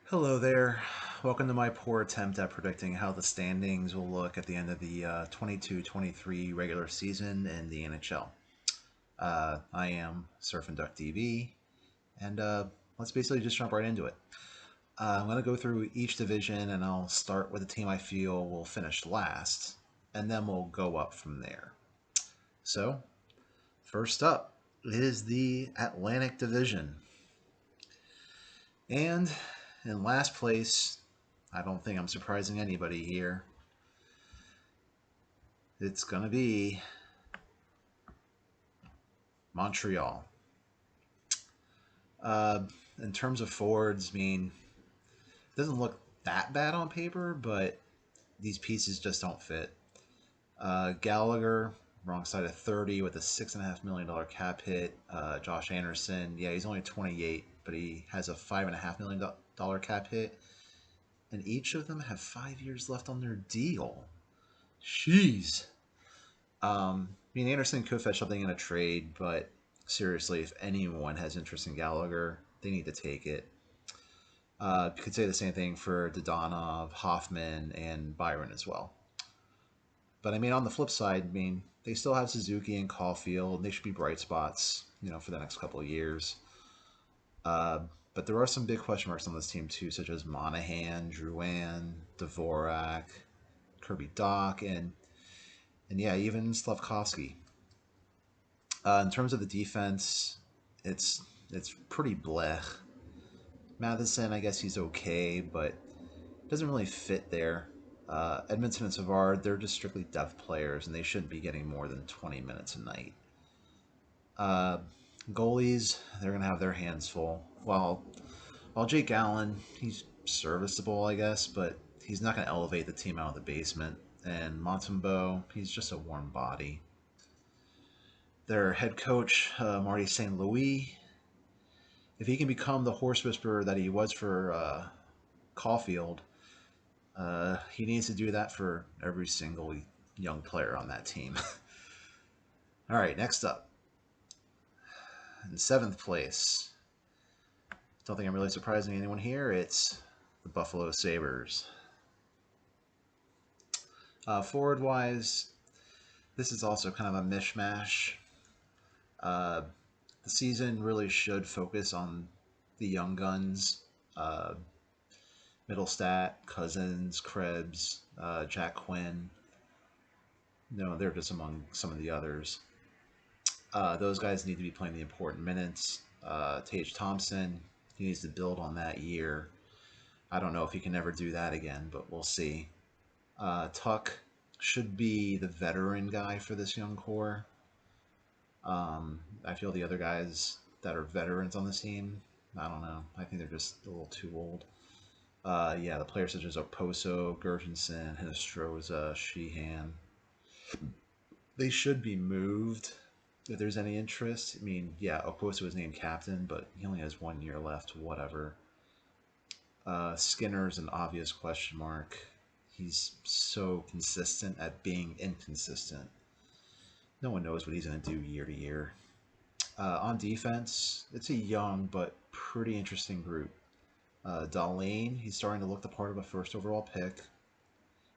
Hello there. Welcome to my poor attempt at predicting how the standings will look at the end of the 22-23 regular season in the NHL. I am Surf and Duck DB, and let's basically just jump right into it. I'm going to go through each division, and I'll start with the team I feel will finish last, and then we'll go up from there. So, first up is the Atlantic Division. And in last place, I don't think I'm surprising anybody here. It's going to be Montreal. Uh, in terms of forwards, I mean, it doesn't look that bad on paper, but these pieces just don't fit. Gallagher, wrong side of 30 with a $6.5 million cap hit. Josh Anderson, yeah, he's only 28, but he has a $5.5 million cap hit. And each of them have 5 years left on their deal. Jeez. I mean, Anderson could fetch something in a trade, but seriously, if anyone has interest in Gallagher, they need to take it. You could say the same thing for Dodonov, Hoffman, and Byron as well. But I mean, on the flip side, I mean, they still have Suzuki and Caulfield. They should be bright spots, for the next couple of years. Uh, but there are some big question marks on this team too, such as Monahan, Drouin, Dvorak, Kirby Doc, and yeah, even Slavkovsky. In terms of the defense, it's it's pretty blech. Matheson, I guess he's okay, but doesn't really fit there. Edmonton and Savard, they're just strictly depth players, and they shouldn't be getting more than 20 minutes a night. Uh, Goalies, they're gonna have their hands full. While Jake Allen, he's serviceable, I guess, but he's not gonna elevate the team out of the basement. And Montembeau, he's just a warm body. Their head coach, Marty St. Louis, if he can become the horse whisperer that he was for Caulfield, he needs to do that for every single young player on that team. All right, next up, in seventh place, don't think I'm really surprising anyone here. It's the Buffalo Sabres. Forward wise, this is also kind of a mishmash. Uh, the season really should focus on the young guns. Middlestat, Cousins, Krebs, Jack Quinn. No, they're just among some of the others. Those guys need to be playing the important minutes. Tage Thompson, he needs to build on that year. I don't know if he can ever do that again, but we'll see. Tuck should be the veteran guy for this young core. I feel the other guys that are veterans on this team, I don't know. I think they're just a little too old. Yeah, the players such as Oposo, Gergensen, Hinestroza, Sheehan, they should be moved if there's any interest. I mean, yeah, Oposo was named captain, but he only has 1 year left. Whatever. Skinner's an obvious question mark. He's so consistent at being inconsistent. No one knows what he's going to do year to year. On defense, it's a young but pretty interesting group. Darlene, he's starting to look the part of a first overall pick.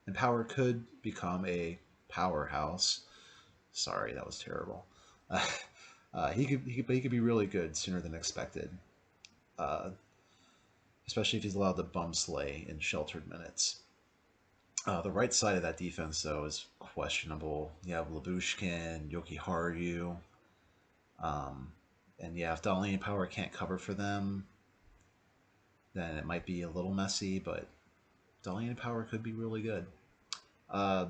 And Power could become a powerhouse. Sorry, that was terrible. He could be really good sooner than expected, uh, especially if he's allowed to bum slay in sheltered minutes. The right side of that defense, though, is questionable. You have Labushkin, Yoki Haru, um, and yeah, if Darlene and Power can't cover for them, then it might be a little messy. But Darlene and Power could be really good. Uh,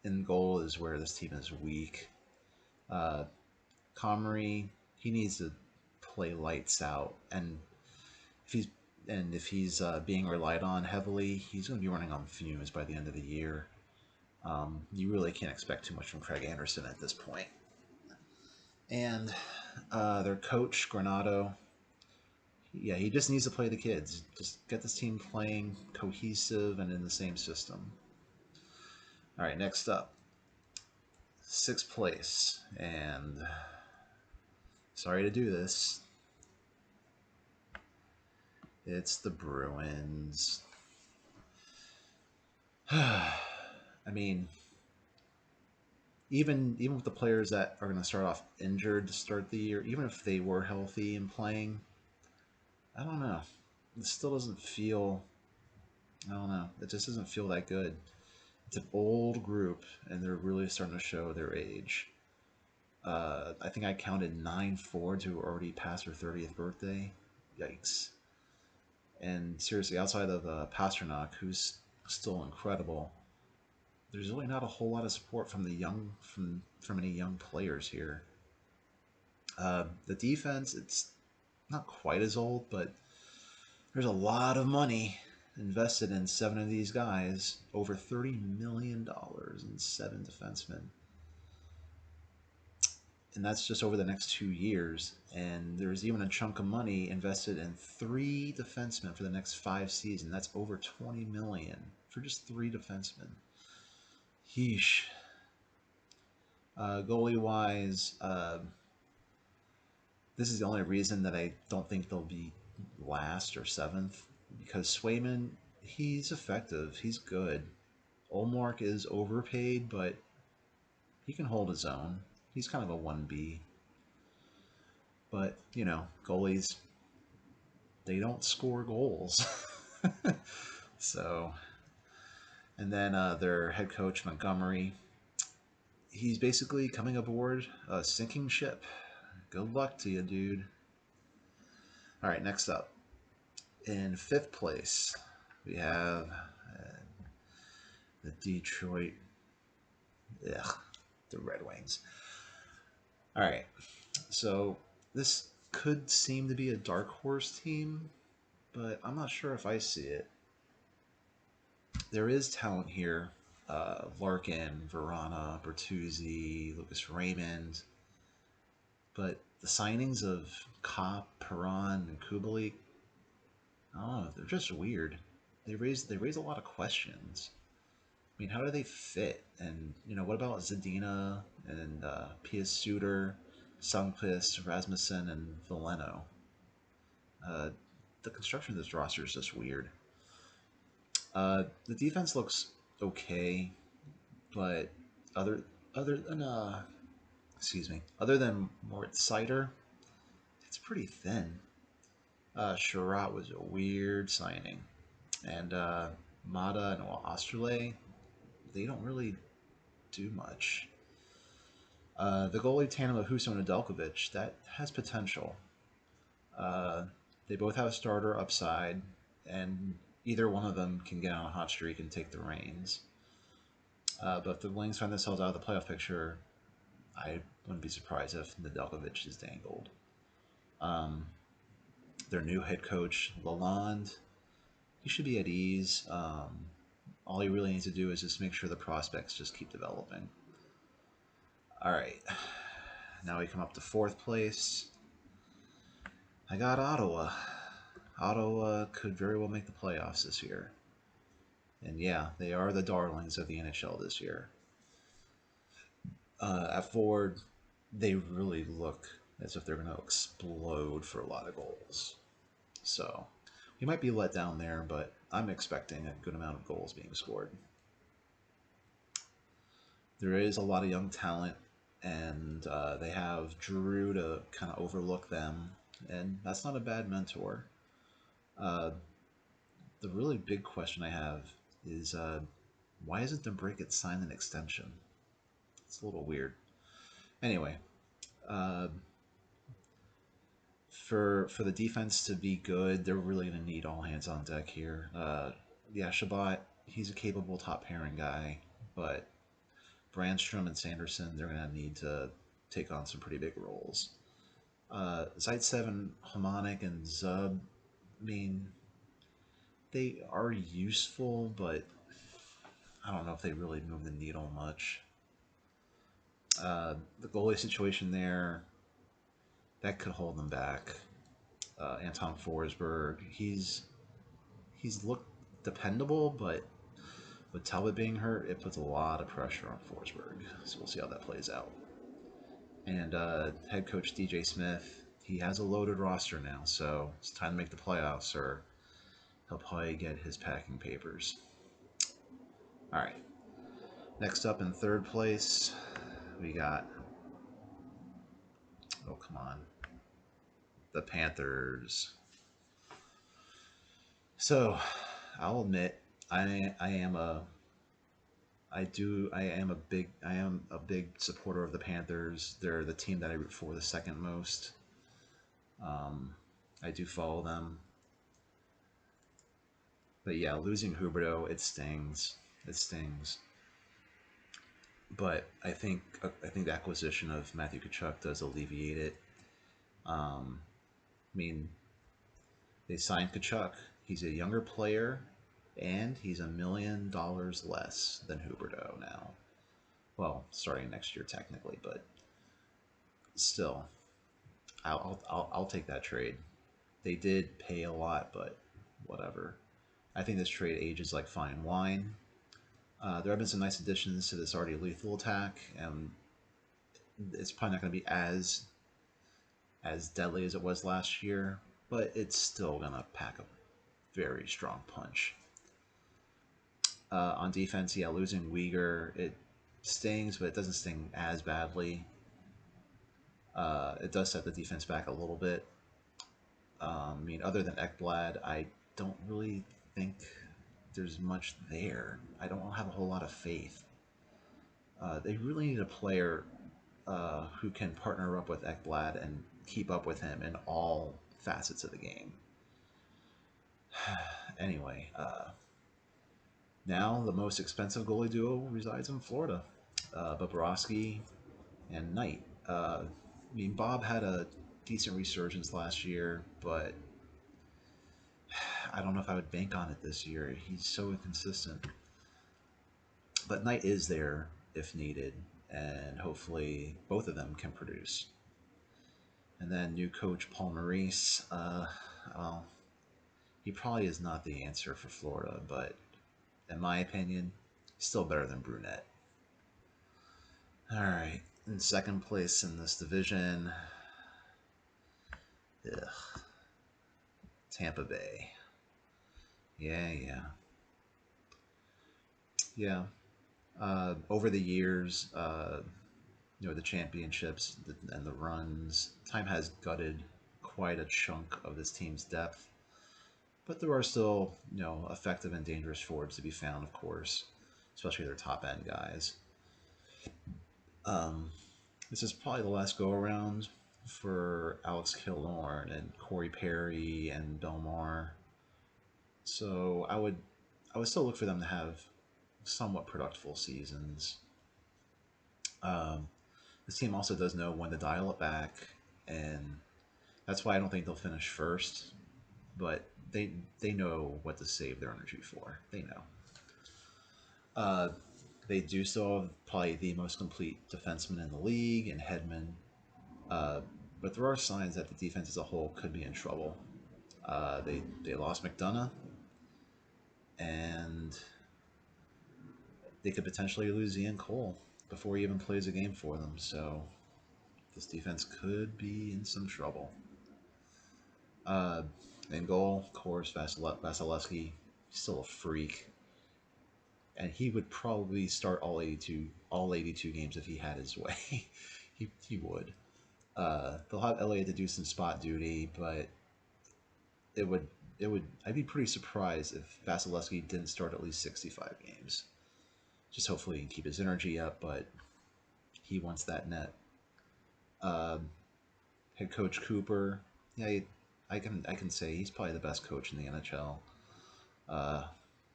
in goal is where this team is weak. Uh, Comrie, he needs to play lights out, and if he's being relied on heavily, he's going to be running on fumes by the end of the year. You really can't expect too much from Craig Anderson at this point. And their coach Granado, yeah, he just needs to play the kids. Just get this team playing cohesive and in the same system. All right, next up, sixth place, and sorry to do this. It's the Bruins. I mean, even with the players that are going to start off injured to start the year, even if they were healthy and playing, I don't know. It still doesn't feel. I don't know. It just doesn't feel that good. It's an old group, and they're really starting to show their age. I think I counted 9 forwards who already passed their 30th birthday. Yikes! And seriously, outside of Pasternak, who's still incredible, there's really not a whole lot of support from the young from any young players here. The defense, it's not quite as old, but there's a lot of money invested in 7 of these guys, over $30 million in 7 defensemen, and that's just over the next 2 years. And there's even a chunk of money invested in 3 defensemen for the next 5 seasons. That's over 20 million for just 3 defensemen. Yeesh. Goalie wise, this is the only reason that I don't think they'll be last or seventh, because Swayman, he's effective, he's good. Olmark is overpaid, but he can hold his own. He's kind of a 1B. But, goalies, they don't score goals. So, and then their head coach, Montgomery, he's basically coming aboard a sinking ship. Good luck to you, dude. All right, next up. In fifth place, we have the Detroit, the Red Wings. All right, so this could seem to be a dark horse team, but I'm not sure if I see it. There is talent here. Larkin, Verana, Bertuzzi, Lucas Raymond, but the signings of Kopp, Perron, and Kubalik, I don't know, they're just weird. They raise a lot of questions. I mean, how do they fit? And what about Zadina and Pius Suter, Sundqvist, Rasmussen, and Veleno? Uh, the construction of this roster is just weird. The defense looks okay, but other other than other than Moritz Seider, it's pretty thin. Sherratt was a weird signing, and Mata and Osterley, they don't really do much. The goalie tandem of Huso and Nedeljkovic, that has potential. Uh, they both have a starter upside, and either one of them can get on a hot streak and take the reins. But if the Wings find themselves out of the playoff picture, I wouldn't be surprised if Nedeljkovic is dangled. Um, their new head coach, Lalonde, he should be at ease. All he really needs to do is just make sure the prospects just keep developing. All right. Now we come up to fourth place. I got Ottawa. Ottawa could very well make the playoffs this year. And yeah, they are the darlings of the NHL this year. At forward, they really look as if they're going to explode for a lot of goals. So we might be let down there, but I'm expecting a good amount of goals being scored. There is a lot of young talent, and they have Drew to kind of overlook them, and that's not a bad mentor. Uh, the really big question I have is why isn't DeBrincat signed an extension? It's a little weird. Anyway, uh, for the defense to be good, they're really going to need all hands on deck here. Yeah, Shabbat, he's a capable top pairing guy, but Brandstrom and Sanderson, they're going to need to take on some pretty big roles. Zaitsev, Hamonic, and Zub, I mean, they are useful, but I don't know if they really move the needle much. The goalie situation there, that could hold them back. Anton Forsberg, he's looked dependable, but with Talbot being hurt, it puts a lot of pressure on Forsberg. So we'll see how that plays out. And head coach DJ Smith, he has a loaded roster now, so it's time to make the playoffs, sir. he'll probably get his packing papers. All right. Next up in third place, we got, oh, come on, the Panthers. So, I'll admit, I am a I am a big supporter of the Panthers. They're the team that I root for the second most. Um, I do follow them, but yeah, losing Huberto, it stings. It stings. But I think the acquisition of Matthew Kachuk does alleviate it. I mean, they signed Kachuk. He's a younger player, and he's $1 million less than Huberto now. Well, starting next year technically, but still, I'll take that trade. They did pay a lot, but whatever. I think this trade ages like fine wine. There have been some nice additions to this already lethal attack, and it's probably not going to be as deadly as it was last year, but it's still going to pack a very strong punch. On defense, yeah, losing Uyghur, it stings, but it doesn't sting as badly. It does set the defense back a little bit. I mean, other than Ekblad, I don't really think there's much there. I don't have a whole lot of faith. They really need a player who can partner up with Ekblad and keep up with him in all facets of the game. Anyway, now the most expensive goalie duo resides in Florida, Bobrovsky and Knight. I mean, Bob had a decent resurgence last year, but I don't know if I would bank on it this year. He's so inconsistent. But Knight is there if needed, and hopefully both of them can produce. And then new coach Paul Maurice. Well, he probably is not the answer for Florida, but in my opinion, still better than Brunette. All right, in second place in this division, ugh, Tampa Bay. Yeah. Over the years, the championships and the runs, time has gutted quite a chunk of this team's depth. But there are still, effective and dangerous forwards to be found, of course, especially their top end guys. Um, this is probably the last go around for Alex Killorn and Corey Perry and Belmar. So I would still look for them to have somewhat productive seasons. Um, this team also does know when to dial it back, and that's why I don't think they'll finish first. But they know what to save their energy for. They know. Uh, they do still have probably the most complete defenseman in the league, and Hedman. Uh, but there are signs that the defense as a whole could be in trouble. They lost McDonough, and they could potentially lose Ian Cole before he even plays a game for them. So this defense could be in some trouble. In goal, of course, Vasilevsky, still a freak, and he would probably start all 82 games if he had his way. he would. They'll have Elliott to do some spot duty, but it would I'd be pretty surprised if Vasilevsky didn't start at least 65 games. Just hopefully he can keep his energy up, but he wants that net. Head coach Cooper, yeah, I can say he's probably the best coach in the NHL. Uh,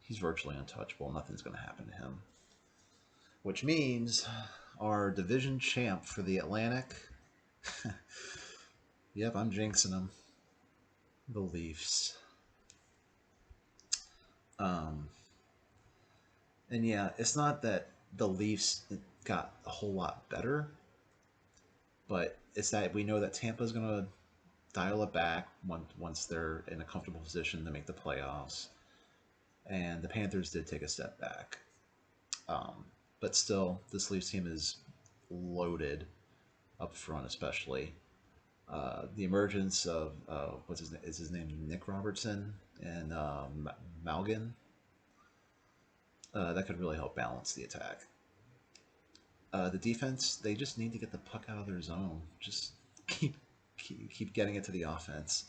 he's virtually untouchable. Nothing's going to happen to him. Which means our division champ for the Atlantic. Yep, I'm jinxing them. The Leafs. And yeah, it's not that the Leafs got a whole lot better, but it's that we know that Tampa's going to dial it back once they're in a comfortable position to make the playoffs. And the Panthers did take a step back. But still, this Leafs team is loaded up front, especially. The emergence of what's his name? Is his name Nick Robertson and Malgin? That could really help balance the attack. The defense, they just need to get the puck out of their zone. Just keep keep getting it to the offense.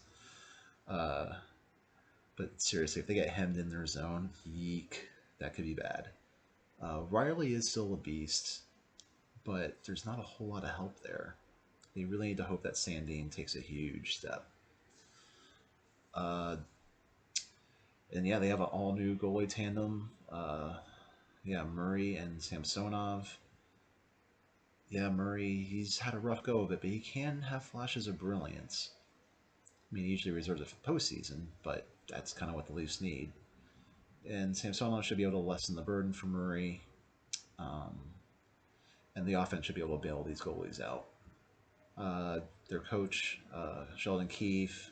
Uh, but seriously, if they get hemmed in their zone, yeek, that could be bad. Riley is still a beast, but there's not a whole lot of help there. They really need to hope that Sandine takes a huge step. Uh, and yeah, they have an all new goalie tandem. Yeah, Murray and Samsonov. Yeah, Murray, he's had a rough go of it, but he can have flashes of brilliance. I mean, he usually reserves it for postseason, but that's kind of what the Leafs need. And Samsonov should be able to lessen the burden for Murray, um, and the offense should be able to bail these goalies out. Their coach, Sheldon Keefe,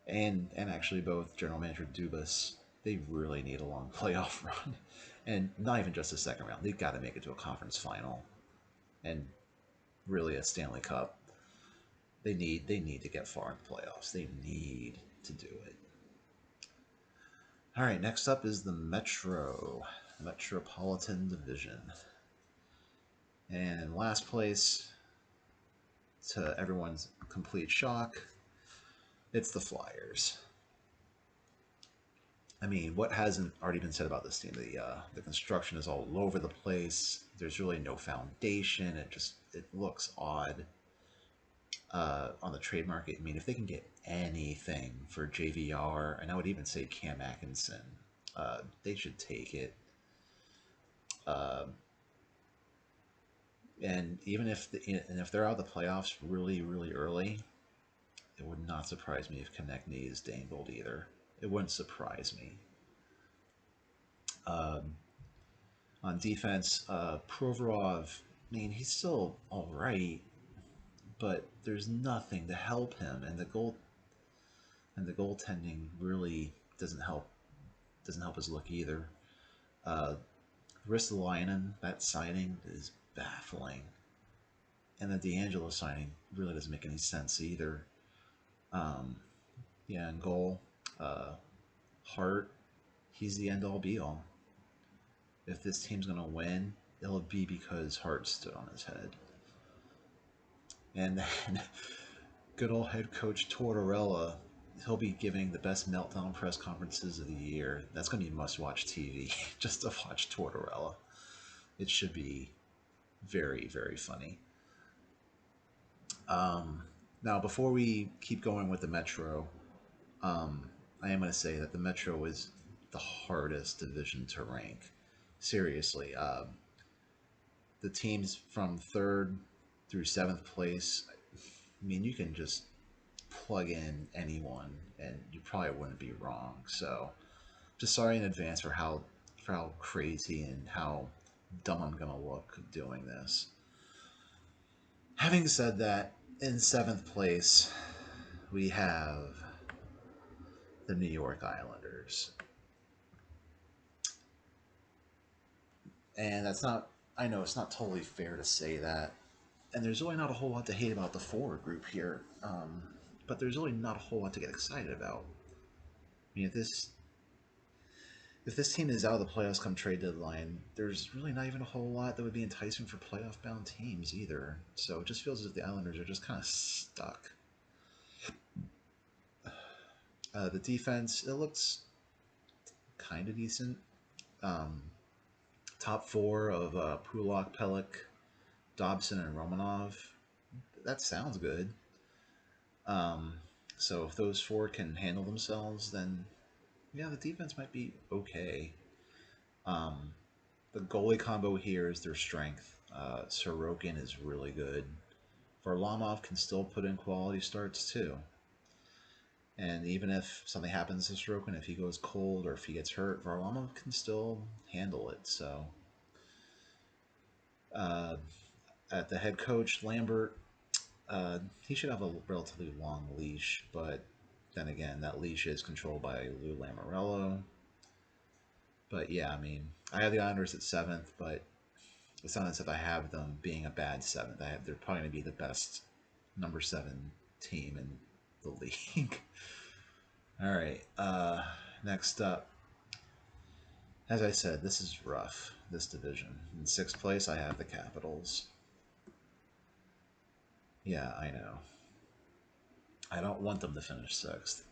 and actually both General Manager Dubas, they really need a long playoff run, and not even just a second round. They've got to make it to a conference final, and really a Stanley Cup. They need to get far in the playoffs. They need to do it. All right, next up is the Metropolitan Division. And in last place, to everyone's complete shock, it's the Flyers. I mean, what hasn't already been said about this team? The construction is all over the place. There's really no foundation. It looks odd on the trade market. I mean, if they can get anything for JVR, and I would even say Cam Atkinson, they should take it. Uh, and even if they're out of the playoffs really early, it would not surprise me if Konechny is dangled either. It wouldn't surprise me. Um, on defense, Provorov, I mean, he's still all right, but there's nothing to help him, and the goaltending really doesn't help his look either. Uh, Ristolainen, that signing is baffling, and the D'Angelo signing really doesn't make any sense either. Um, yeah, and goal, uh, Hart, he's the end all be all. If this team's gonna win, it'll be because Hart stood on his head. And then good old head coach Tortorella, he'll be giving the best meltdown press conferences of the year. That's going to be must-watch TV just to watch Tortorella. It should be very funny. Um, Now, before we keep going with the Metro, um, I am going to say that the Metro is the hardest division to rank. Seriously, the teams from third through seventh place. I mean, you can just plug in anyone, and you probably wouldn't be wrong. So, just sorry in advance for how crazy and how dumb I'm gonna look doing this. Having said that, in seventh place, we have the New York Islanders, and that's not. I know it's not totally fair to say that, and there's really not a whole lot to hate about the forward group here. But there's really not a whole lot to get excited about. I mean, if this team is out of the playoffs come trade deadline, there's really not even a whole lot that would be enticing for playoff bound teams either. So it just feels as if the Islanders are just kind of stuck. The defense, it looks kind of decent. Um, Top four of Pulak, Pelech, Dobson, and Romanov. That sounds good. Um, so if those four can handle themselves, then yeah, the defense might be okay. Um, the goalie combo here is their strength. Sorokin is really good. Varlamov can still put in quality starts too. And even if something happens to Sorokin, if he goes cold or if he gets hurt, Varlamov can still handle it. So, uh, at the head coach, Lambert, he should have a relatively long leash, but then again, that leash is controlled by Lou Lamoriello. But yeah, I mean, I have the Islanders at seventh, but it's not as if I have them being a bad seventh. They're probably going to be the best number 7 team in the league. All right. Next up, as I said, this is rough. This division. In 6th place, I have the Capitals. Yeah, I know. I don't want them to finish 6th,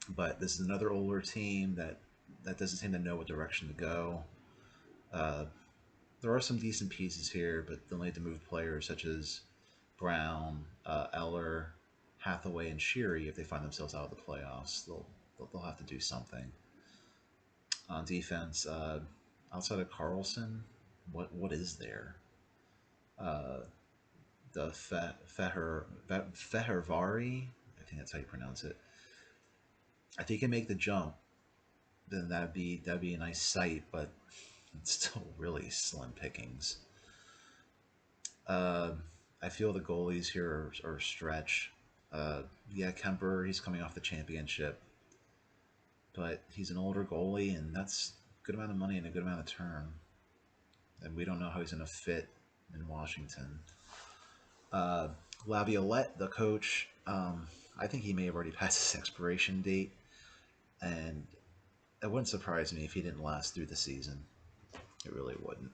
but this is another older team that doesn't seem to know what direction to go. Uh, there are some decent pieces here, but they'll need to move players such as Brown, Eller, Hathaway, and Sheary if they find themselves out of the playoffs. They'll have to do something on defense. Outside of Carlson, what is there? Uh, the Fehervari, I think that's how you pronounce it. If he can make the jump, then that'd be a nice sight, but it's still really slim pickings. Uh, I feel the goalies here are a stretch. Yeah, Kemper, he's coming off the championship, but he's an older goalie, and that's a good amount of money and a good amount of term. And we don't know how he's going to fit in Washington. Uh, Laviolette, the coach, I think he may have already passed his expiration date, and it wouldn't surprise me if he didn't last through the season. It really wouldn't.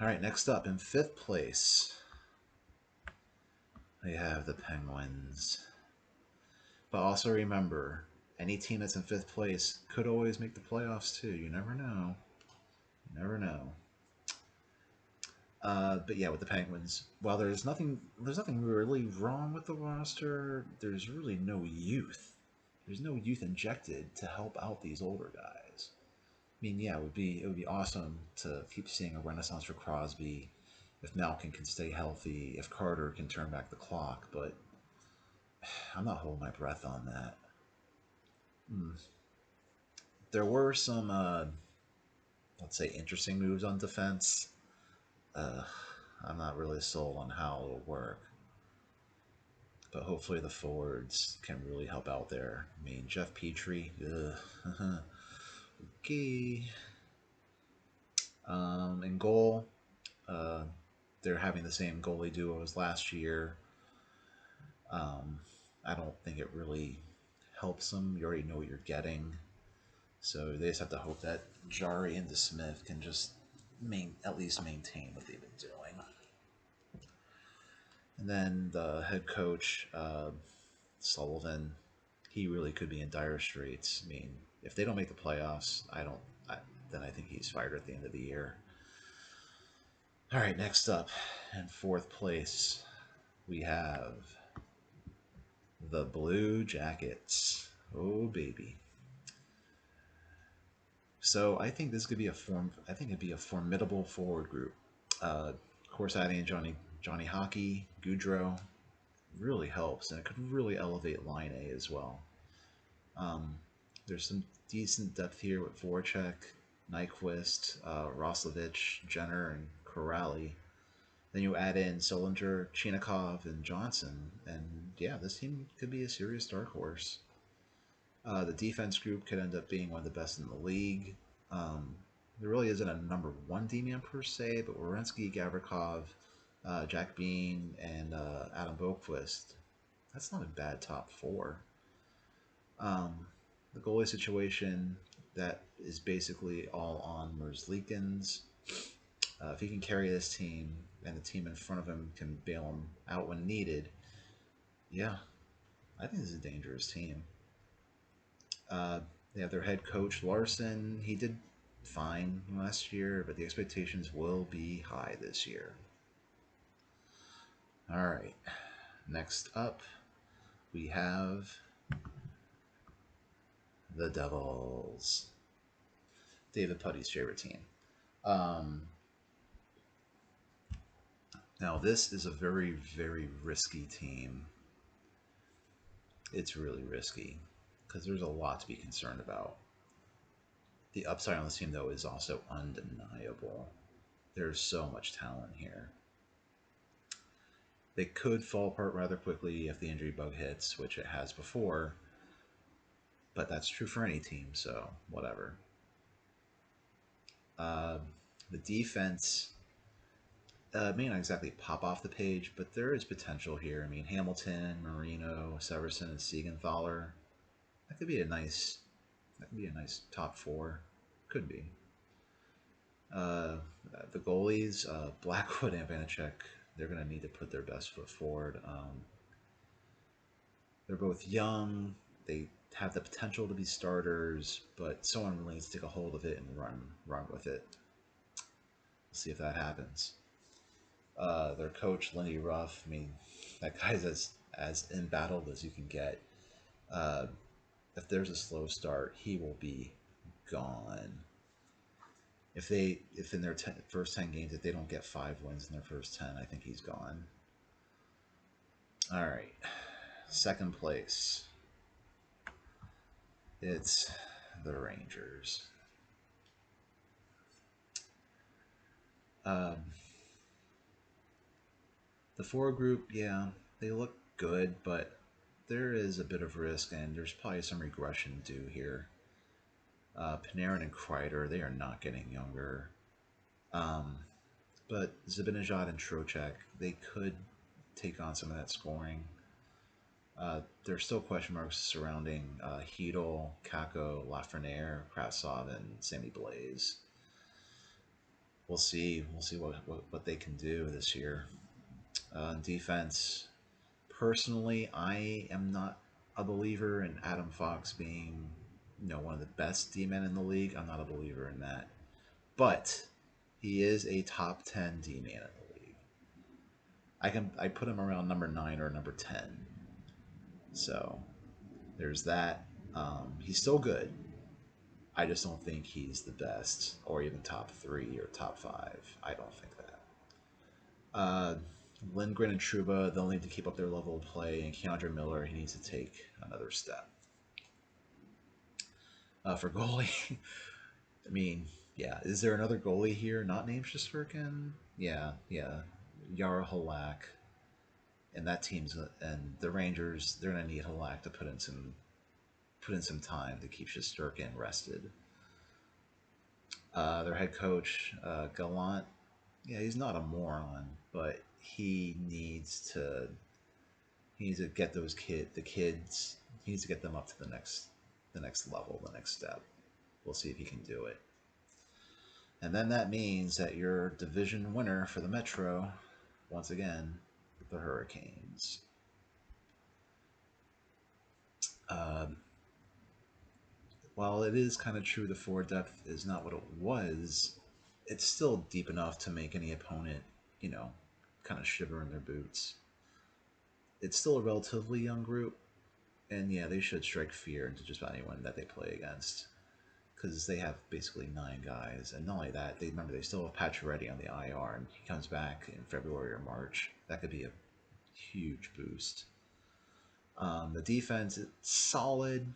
All right, next up in 5th place, we have the Penguins. But also remember, any team that's in 5th place could always make the playoffs too. You never know. You never know. But yeah, with the Penguins, while there's nothing really wrong with the roster. There's really no youth. There's no youth injected to help out these older guys. I mean, yeah, it would be awesome to keep seeing a renaissance for Crosby, if Malkin can stay healthy, if Carter can turn back the clock. But I'm not holding my breath on that. Hmm. There were some, let's say, interesting moves on defense. Uh, I'm not really sold on how it'll work, but hopefully the forwards can really help out there. I mean, Jeff Petrie, okay. In goal, uh, they're having the same goalie duo as last year. Um, I don't think it really helps them. You already know what you're getting, so they just have to hope that Jari and DeSmith can just at least maintain what they've been doing. And then the head coach, Sullivan, he really could be in dire straits. I mean, if they don't make the playoffs, then I think he's fired at the end of the year. All right, next up, in 4th place, we have the Blue Jackets. Oh baby. So I think this could be I think it'd be a formidable forward group. Of course, adding Johnny Hockey, Goudreau really helps, and it could really elevate Line A as well. Um, there's some decent depth here with Voracek, Nyquist, Roslovich, Jenner, and Corrali. Then you add in Solinger, Chinikov, and Johnson, and yeah, this team could be a serious dark horse. The defense group could end up being one of the best in the league. Um, there really isn't a number 1 D-man per se, but Werenski, Gavrikov, Jack Bean, and Adam Boqvist, that's not a bad top 4. Um, the goalie situation, that is basically all on Merzlikins. If he can carry this team and the team in front of him can bail him out when needed, yeah, I think this is a dangerous team. They have their head coach Larson. He did fine last year, but the expectations will be high this year. All right, next up we have the Devils. David Putty's favorite team. Um, Now, this is a very, very risky team. It's really risky because there's a lot to be concerned about. The upside on this team, though, is also undeniable. There's so much talent here. They could fall apart rather quickly if the injury bug hits, which it has before, but that's true for any team, so whatever. Uh, the defense, May not exactly pop off the page, but there is potential here. I mean, Hamilton, Marino, Severson, and Siegenthaler. That could be a nice. That could be a nice top four. Could be. Uh, the goalies, Blackwood and Vanacek, they're going to need to put their best foot forward. They're both young. They have the potential to be starters, but someone really needs to take a hold of it and run with it. We'll see if that happens. Their coach, Lindy Ruff, I mean, that guy's as embattled as you can get. Uh, if there's a slow start, he will be gone. If in their first 10 games, if they don't get 5 wins in their first 10, I think he's gone. All right, second place. It's the Rangers. Um, the forward group, yeah, they look good, but there is a bit of risk, and there's probably some regression due here. Panarin and Kreider, they are not getting younger. Um, but Zibanejad and Trocheck, they could take on some of that scoring. There's still question marks surrounding Hedel, Kako, Lafreniere, Krasov, and Sammy Blaze. We'll see. We'll see what they can do this year. Defense, personally, I am not a believer in Adam Fox being, one of the best D-men in the league. I'm not a believer in that. But he is a top 10 D-man in the league. I put him around number 9 or number 10. So there's that. He's still good. I just don't think he's the best, or even top 3 or top 5. I don't think that. Uh, Lindgren and Truba, they'll need to keep up their level of play, and Keandre Miller, he needs to take another step. For goalie, I mean, yeah, is there another goalie here not named Shesterkin? Yeah. Yara Halak, and that team's and the Rangers, they're gonna need Halak to put in some time to keep Shesterkin rested. Their head coach, Gallant, yeah, he's not a moron, but he needs to get the kids. He needs to get them up to the next level, the next step. We'll see if he can do it. And then that means that your division winner for the Metro, once again, the Hurricanes. Um, while it is kind of true the forward depth is not what it was, it's still deep enough to make any opponent, kind of shiver in their boots. It's still a relatively young group, and yeah, they should strike fear into just about anyone that they play against, because they have basically 9 guys, and not only that, they still have Pacioretty on the IR, and he comes back in February or March. That could be a huge boost. The defense is solid,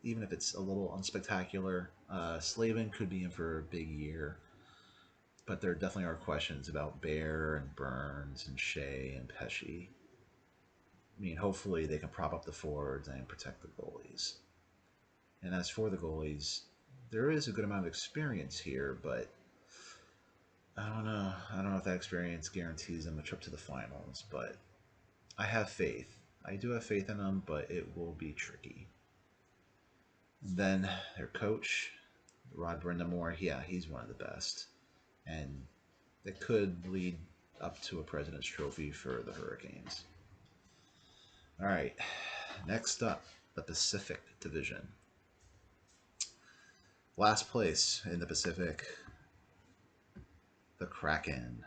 even if it's a little unspectacular. Slavin could be in for a big year, but there definitely are questions about Bear and Burns and Shea and Pesci. I mean, hopefully they can prop up the forwards and protect the goalies. And as for the goalies, there is a good amount of experience here, but I don't know. I don't know if that experience guarantees them a trip to the finals, but I have faith. I do have faith in them, but it will be tricky. Then their coach, Rod Brindamore, yeah, he's one of the best. And it could lead up to a President's Trophy for the Hurricanes. All right, next up, the Pacific Division. Last place in the Pacific, the Kraken.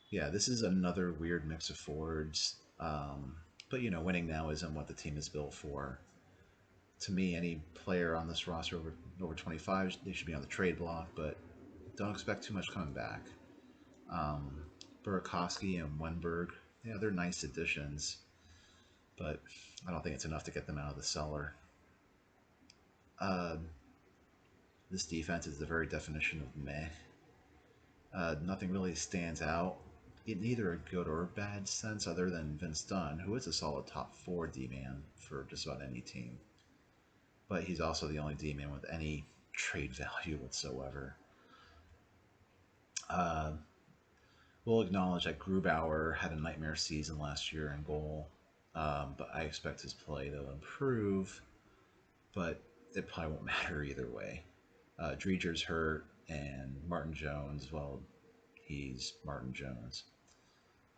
Yeah, this is another weird mix of forwards. But winning now isn't what the team is built for. To me, any player on this roster over 25, they should be on the trade block, but don't expect too much coming back. Burakovsky and Wenberg, yeah, they're nice additions, but I don't think it's enough to get them out of the cellar. Uh, this defense is the very definition of meh. Nothing really stands out in either a good or bad sense other than Vince Dunn, who is a solid top 4 D-man for just about any team. But he's also the only D-man with any trade value whatsoever. Uh, we'll acknowledge that Grubauer had a nightmare season last year in goal, but I expect his play to improve. But it probably won't matter either way. Dreger's hurt, and Martin Jones, well, he's Martin Jones.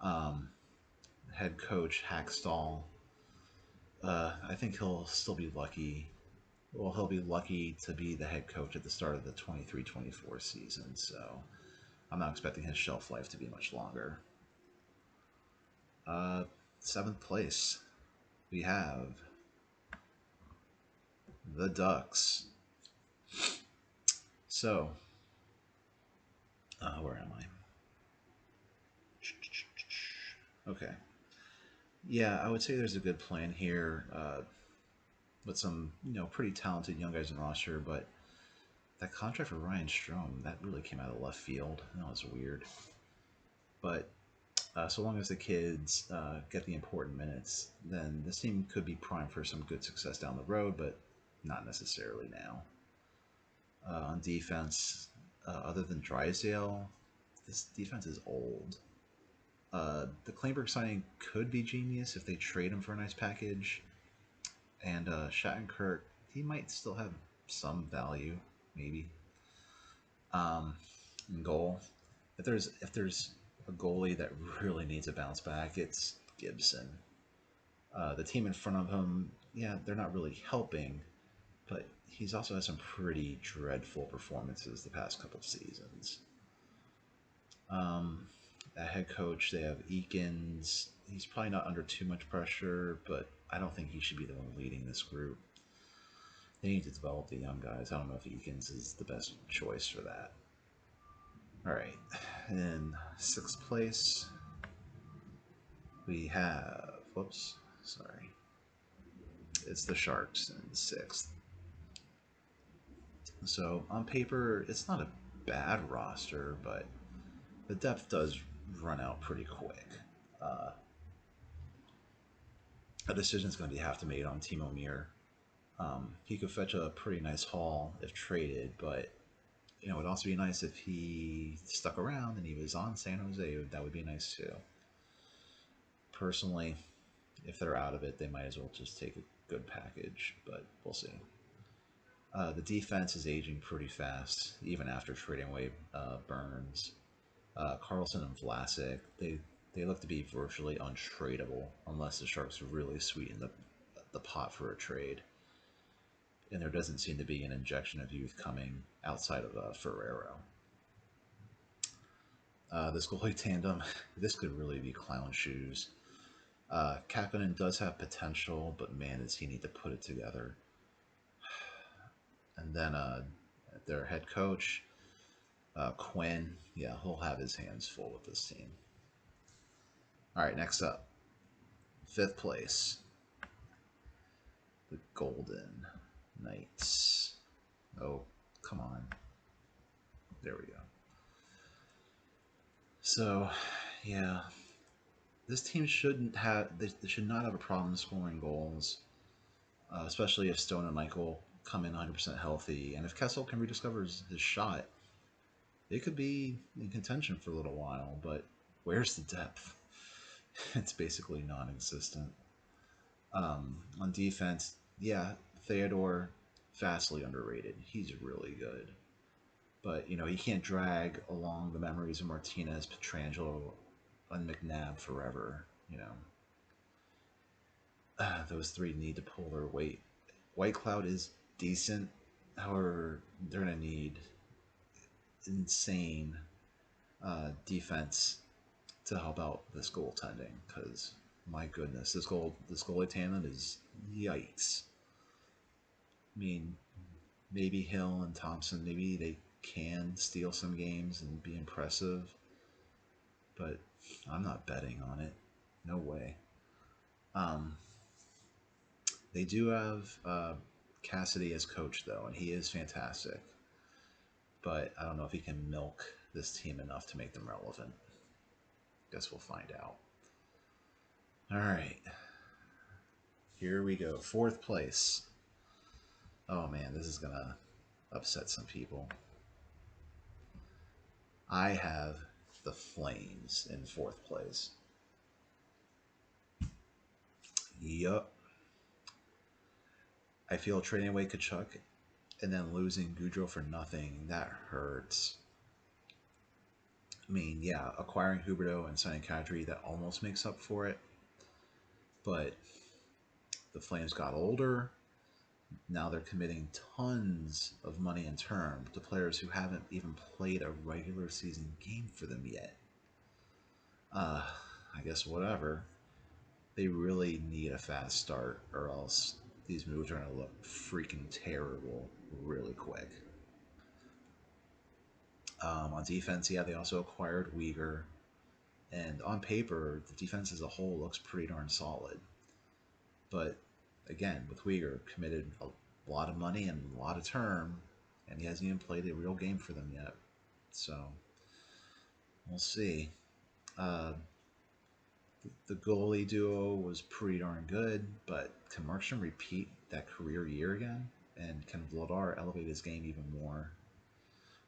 Um, Head coach Hackstall, I think he'll still be lucky. Well, he'll be lucky to be the head coach at the start of the 23-24 season, so I'm not expecting his shelf life to be much longer. Uh, Seventh place, we have the Ducks. So, where am I? Okay. Yeah, I would say there's a good plan here with some, pretty talented young guys in roster, but that contract for Ryan Strome, that really came out of left field. That was weird. But so long as the kids get the important minutes, then this team could be primed for some good success down the road, but not necessarily now. On defense, other than Drysdale, this defense is old. The Kleinberg signing could be genius if they trade him for a nice package. And Shattenkirk, he might still have some value, maybe. In goal, if there's a goalie that really needs a bounce back, it's Gibson. The team in front of him, yeah, they're not really helping, but he's also had some pretty dreadful performances the past couple of seasons. Um, at head coach, they have Eakins. He's probably not under too much pressure, but I don't think he should be the one leading this group. They need to develop the young guys. I don't know if Eakins is the best choice for that. All right. In sixth place, we have. Whoops. Sorry. It's the Sharks in sixth. So on paper, it's not a bad roster, but the depth does run out pretty quick. Uh, a decision is going to have to be made on Timo Meyer. He could fetch a pretty nice haul if traded, but it'd also be nice if he stuck around and he was on San Jose. That would be nice too. Personally, if they're out of it, they might as well just take a good package, but we'll see. The defense is aging pretty fast, even after trading away Burns. Carlson and Vlasic, they look to be virtually untradeable unless the Sharks really sweeten the pot for a trade. And there doesn't seem to be an injection of youth coming outside of Ferrero. This goalie tandem, this could really be clown shoes. Kapanen does have potential, but man, does he need to put it together. And then their head coach, Quinn, yeah, he'll have his hands full with this team. All right, next up, fifth place, the Golden Knights. Oh, come on. There we go. So, yeah, this team shouldn't have. They should not have a problem scoring goals, especially if Stone and Michael come in 100% healthy, and if Kessel can rediscover his shot, it could be in contention for a little while. But where's the depth? It's basically non-existent. On defense, yeah, Theodore, vastly underrated. He's really good. But, he can't drag along the memories of Martinez, Petrangelo, and McNabb forever. Those three need to pull their weight. White Cloud is decent. However, they're going to need insane defense to help out this goaltending because my goodness, this goalie tandem is yikes. I mean, maybe Hill and Thompson, maybe they can steal some games and be impressive, but I'm not betting on it. No way. Um, they do have Cassidy as coach though, and he is fantastic. But I don't know if he can milk this team enough to make them relevant. Guess we'll find out. All right. Here we go. Fourth place. Oh man, this is going to upset some people. I have the Flames in fourth place. Yup. I feel trading away Kachuk and then losing Goudreau for nothing, that hurts. I mean, yeah, acquiring Huberto and signing Kadri, that almost makes up for it. But the Flames got older. Now they're committing tons of money in term to players who haven't even played a regular season game for them yet. Uh, I guess whatever. They really need a fast start, or else these moves are going to look freaking terrible really quick. On defense, yeah, they also acquired Uyghur. And on paper, the defense as a whole looks pretty darn solid. But again, with Uyghur, committed a lot of money and a lot of term, and he hasn't even played a real game for them yet. So we'll see. Uh, the goalie duo was pretty darn good, but can Markstrom repeat that career year again? And can Vladar elevate his game even more?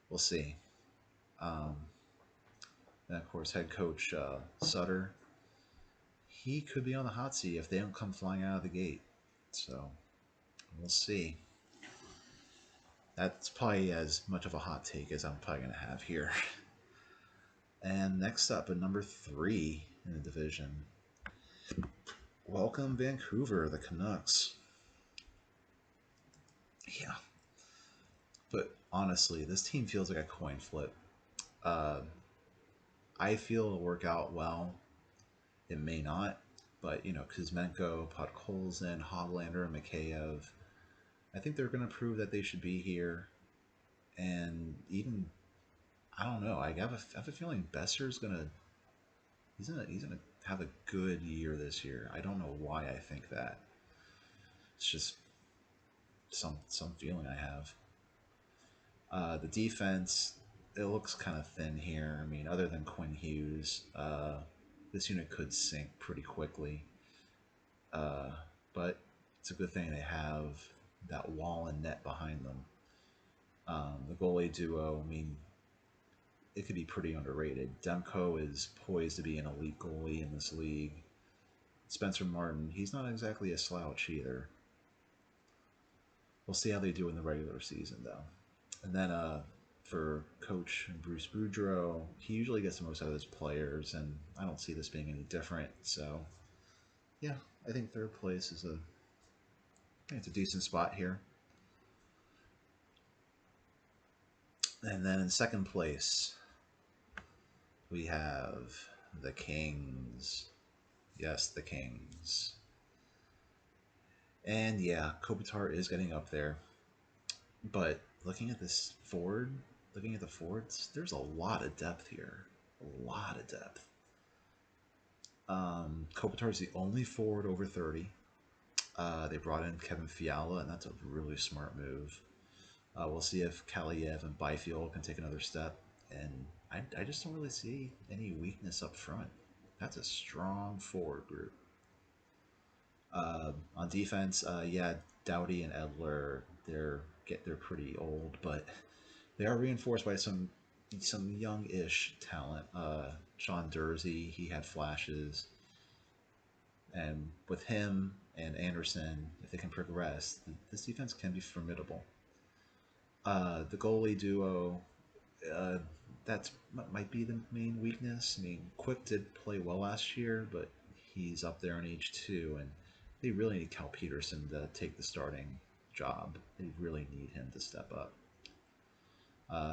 We'll see. Um, and of course, head coach Sutter, he could be on the hot seat if they don't come flying out of the gate. So we'll see. That's probably as much of a hot take as I'm probably going to have here. And next up, at number 3 in the division, welcome Vancouver, the Canucks. Yeah. But honestly, this team feels like a coin flip. Uh, I feel it'll work out well. It may not. But, Kuzmenko, Podkolzin, Hoglander, and Mikheyev, I think they're going to prove that they should be here. And even, I don't know, I have a feeling Besser's going to he's gonna have a good year this year. I don't know why I think that. It's just some feeling I have. The defense, it looks kind of thin here. I mean, other than Quinn Hughes, this unit could sink pretty quickly. Uh, but it's a good thing they have that wall and net behind them. The goalie duo, I mean, it could be pretty underrated. Demko is poised to be an elite goalie in this league. Spencer Martin, he's not exactly a slouch either. We'll see how they do in the regular season, though. And then for coach Bruce Boudreau, he usually gets the most out of his players, and I don't see this being any different. So, yeah, I think third place is it's a decent spot here. And then in second place, we have the Kings. Yes, the Kings. And yeah, Kopitar is getting up there. But looking at looking at the forwards, there's a lot of depth here. A lot of depth. Kopitar is the only forward over 30. They brought in Kevin Fiala, and that's a really smart move. We'll see if Kaliev and Byfield can take another step. And I just don't really see any weakness up front. That's a strong forward group. On defense, yeah, Doughty and Edler, they're pretty old, but they are reinforced by some young-ish talent. Sean Dursey, he had flashes, and with him and Anderson, if they can progress, this defense can be formidable. The goalie duo, uh, that's might be the main weakness. I mean, Quick did play well last year, but he's up there in age 2, and they really need Cal Peterson to take the starting job. They really need him to step up.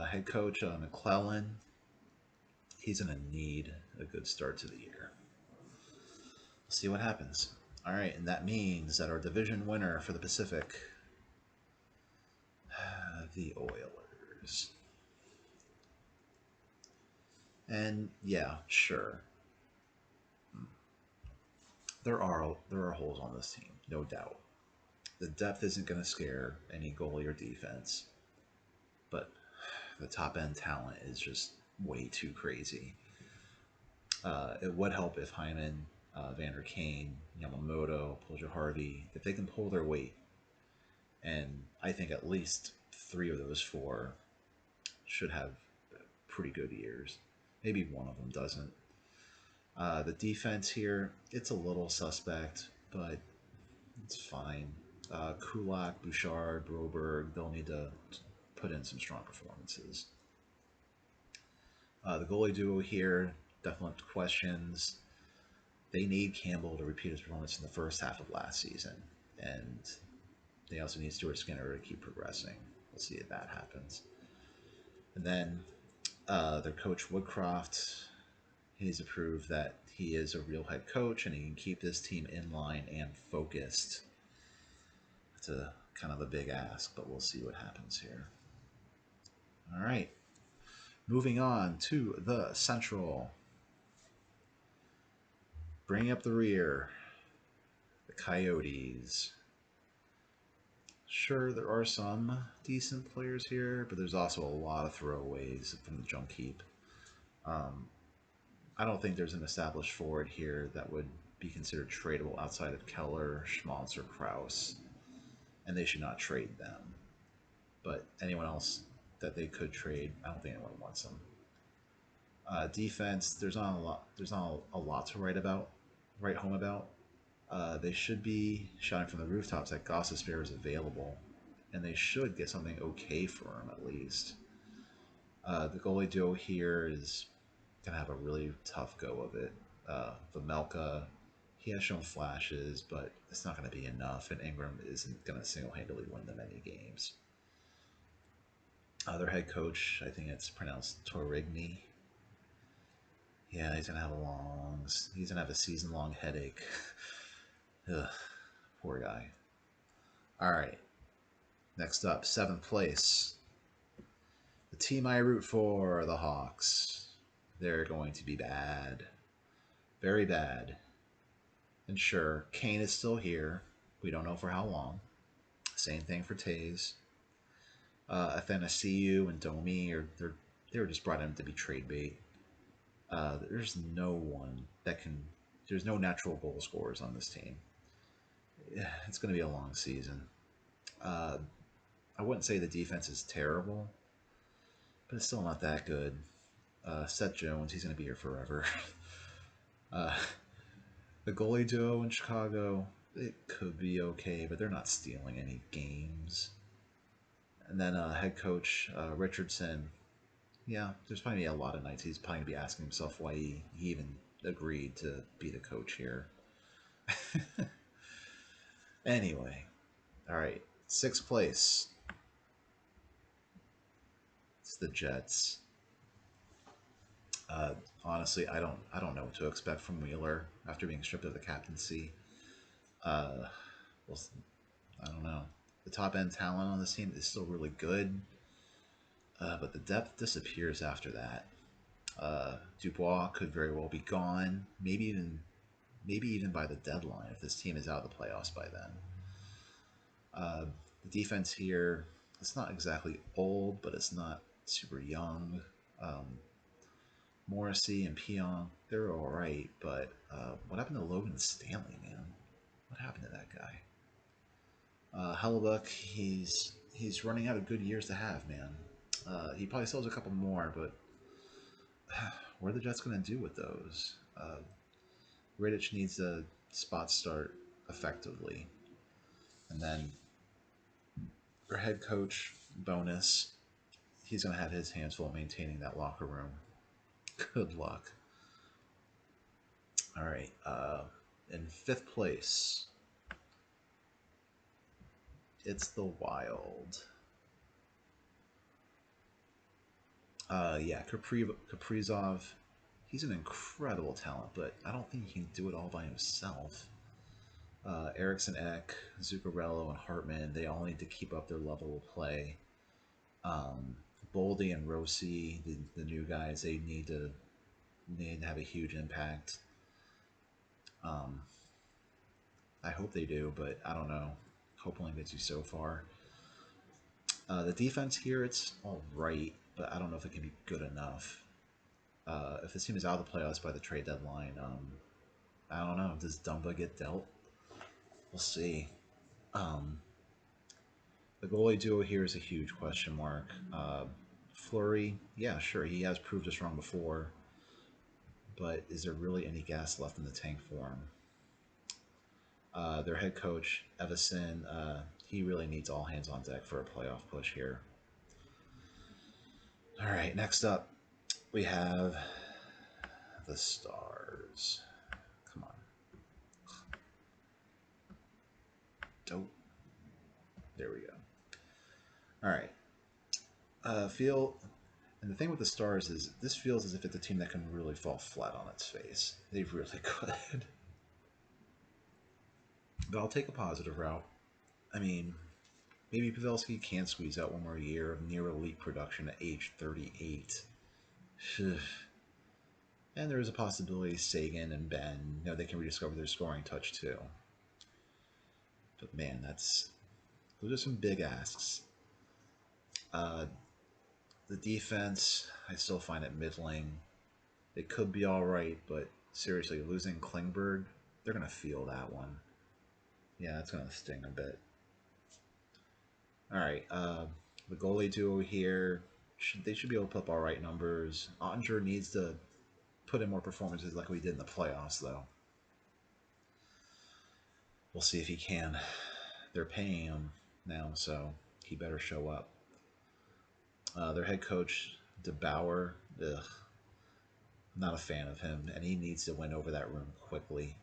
Head coach McClellan, he's going to need a good start to the year. We'll see what happens. All right, and that means that our division winner for the Pacific, the Oilers. And yeah, sure, there are holes on this team, no doubt. The depth isn't going to scare any goalie or defense, but the top end talent is just way too crazy. It would help if Hyman, Vander Kane, Yamamoto, Harvey, if they can pull their weight. And I think at least 3 of those 4 should have pretty good years. Maybe one of them doesn't. The defense here, it's a little suspect, but it's fine. Kulak, Bouchard, Broberg, they'll need to put in some strong performances. The goalie duo here, definitely questions. They need Campbell to repeat his performance in the first half of last season, and they also need Stuart Skinner to keep progressing. We'll see if that happens. And then their coach Woodcroft, he needs to prove that he is a real head coach and he can keep this team in line and focused. It's a kind of a big ask, but we'll see what happens here. All right. Moving on to the Central. Bringing up the rear, the Coyotes. Sure, there are some decent players here, but there's also a lot of throwaways from the junk heap. I don't think there's an established forward here that would be considered tradable outside of Keller, Schmaltz, or Kraus, and they should not trade them. But anyone else that they could trade, I don't think anyone wants them. Defense, there's not a lot. There's not a lot to write home about. They should be shouting from the rooftops that Gostisbehere is available, and they should get something okay for him at least. The goalie duo here is going to have a really tough go of it. Vejmelka, he has shown flashes, but it's not going to be enough, and Ingram isn't going to single-handedly win them any games. Their head coach, I think it's pronounced Torigny. Yeah, he's gonna have a season-long headache. Ugh, poor guy. All right, next up, 7th place. The team I root for, the Hawks. They're going to be bad, very bad. And sure, Kane is still here. We don't know for how long. Same thing for Tays. Athanasiou and Domi they were just brought in to be trade bait. There's no one that can. There's no natural goal scorers on this team. It's going to be a long season. I wouldn't say the defense is terrible, but it's still not that good. Seth Jones, he's going to be here forever. The goalie duo in Chicago, it could be okay, but they're not stealing any games. And then head coach Richardson, yeah, there's probably a lot of nights he's probably going to be asking himself why he even agreed to be the coach here. Anyway, all right, 6th place. It's the Jets. Honestly, I don't know what to expect from Wheeler after being stripped of the captaincy. Well, I don't know. The top end talent on this team is still really good, but the depth disappears after that. Dubois could very well be gone. Maybe even by the deadline if this team is out of the playoffs by then. The defense here, it's not exactly old, but it's not super young. Morrissey and Pionk, they're all right, but what happened to Logan Stanley, man? What happened to that guy? Hellebuck, he's running out of good years to have, man. He probably still has a couple more, but what are the Jets going to do with those? Rittich needs a spot start effectively. And then our head coach, Bonus, he's going to have his hands full maintaining that locker room. Good luck. All right. In 5th place, it's the Wild. Yeah, Kaprizov, he's an incredible talent, but I don't think he can do it all by himself. Eriksson Ek, Zuccarello, and Hartman, they all need to keep up their level of play. Boldy and Rossi, the new guys, they need to have a huge impact. I hope they do, but I don't know. Hope only gets you so far. The defense here, it's all right, but I don't know if it can be good enough. If this team is out of the playoffs by the trade deadline, I don't know. Does Dumba get dealt? We'll see. The goalie duo here is a huge question mark. Flurry, yeah, sure, he has proved us wrong before, but is there really any gas left in the tank for him? Their head coach, Evison, he really needs all hands on deck for a playoff push here. All right, next up, we have the Stars. Come on. Dope. There we go. All right. Feel And the thing with the Stars is this feels as if it's a team that can really fall flat on its face. They really could. But I'll take a positive route. I mean, maybe Pavelski can squeeze out one more year of near elite production at age 38. And there is a possibility Sagan and Ben, they can rediscover their scoring touch too. But man, those are some big asks. Uh, the defense, I still find it middling. It could be all right, but seriously, losing Klingberg, they're gonna feel that one. Yeah, that's gonna sting a bit. All right, the goalie duo here, they should be able to put up all right numbers. Ottinger needs to put in more performances like we did in the playoffs, though. We'll see if he can. They're paying him now, so he better show up. Their head coach, DeBauer, ugh, I'm not a fan of him, and he needs to win over that room quickly.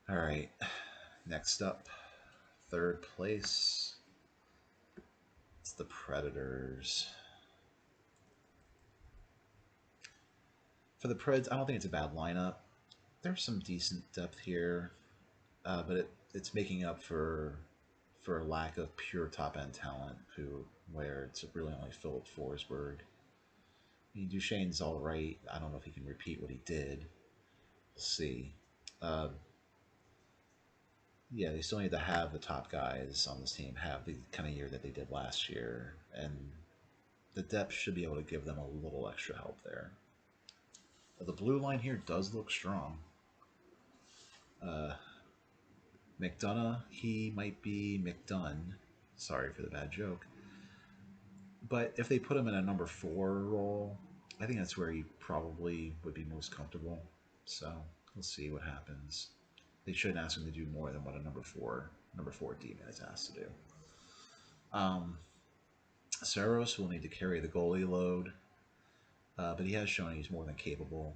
All right, next up, third place. It's the Predators. For the Preds, I don't think it's a bad lineup. There's some decent depth here, but it's making up for a lack of pure top end talent. Where it's really only Philip Forsberg. I mean, Duchesne's all right. I don't know if he can repeat what he did. We'll see. Uh, yeah, they still need to have the top guys on this team have the kind of year that they did last year, and the depth should be able to give them a little extra help there. The blue line here does look strong. Uh, McDonough, he might be McDunn. Sorry for the bad joke. But if they put him in a number 4 role, I think that's where he probably would be most comfortable. So we'll see what happens. They shouldn't ask him to do more than what a number 4 D-man is asked to do. Saros will need to carry the goalie load, but he has shown he's more than capable.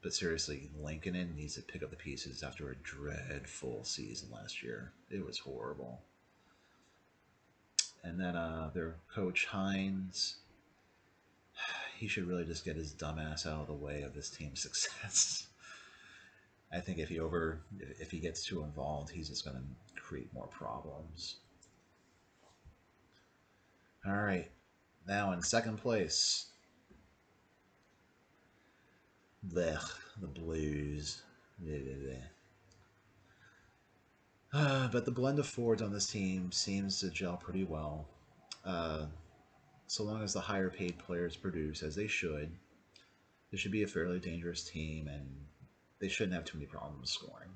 But seriously, Lankinen needs to pick up the pieces after a dreadful season last year. It was horrible. And then their coach Hines, he should really just get his dumbass out of the way of this team's success. I think if he gets too involved, he's just going to create more problems. All right, now in second place, the Blues. But the blend of forwards on this team seems to gel pretty well. Uh, so long as the higher paid players produce as they should, this should be a fairly dangerous team, and they shouldn't have too many problems scoring.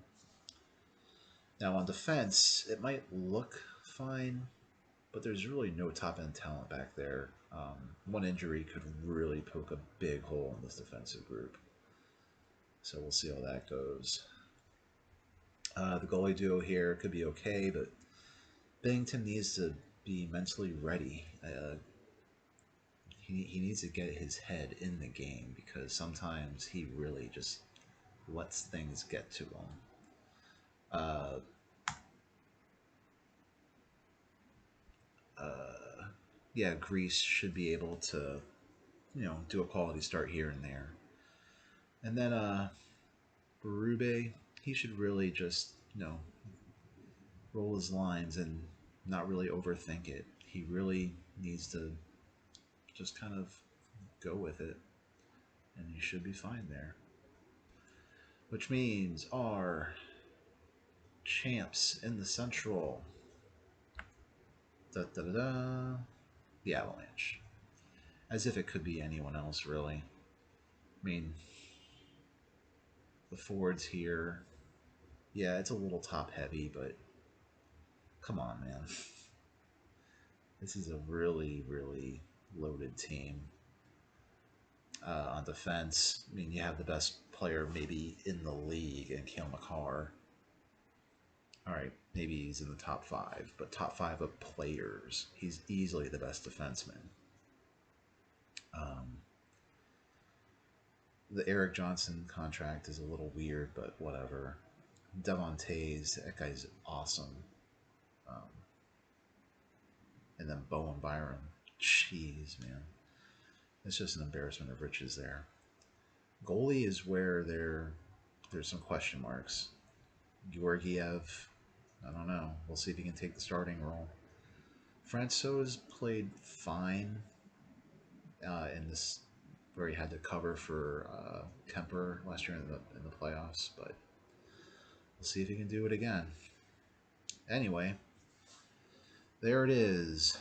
Now on defense, it might look fine, but there's really no top-end talent back there. One injury could really poke a big hole in this defensive group. So we'll see how that goes. The goalie duo here could be okay, but Bennington needs to be mentally ready. He needs to get his head in the game because sometimes he really just lets things get to him. Yeah, Greece should be able to, do a quality start here and there. And then Berube, he should really just, roll his lines and not really overthink it. He really needs to just kind of go with it, and he should be fine there. Which means our champs in the Central, the Avalanche. As if it could be anyone else, really. I mean, the forwards here, yeah, it's a little top heavy, but come on, man. This is a really, really loaded team. On defense, I mean, you have the best player maybe in the league in Cale Makar. All right, maybe he's in the top five, but top five of players, he's easily the best defenseman. Um, the Eric Johnson contract is a little weird, but whatever. Devon Tays, that guy's awesome. Um, and then Bowen Byram. Jeez, man. It's just an embarrassment of riches there. Goalie is where there's some question marks. Georgiev, I don't know. We'll see if he can take the starting role. Francouz played fine in this, where he had to cover for Kemper last year in the playoffs, but we'll see if he can do it again. Anyway, there it is.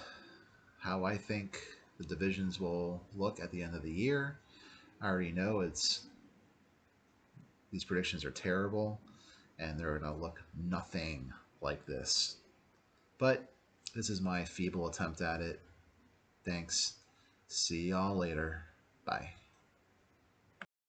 How I think the divisions will look at the end of the year. I already know these predictions are terrible, and they're going to look nothing like this. But this is my feeble attempt at it. Thanks. See y'all later. Bye.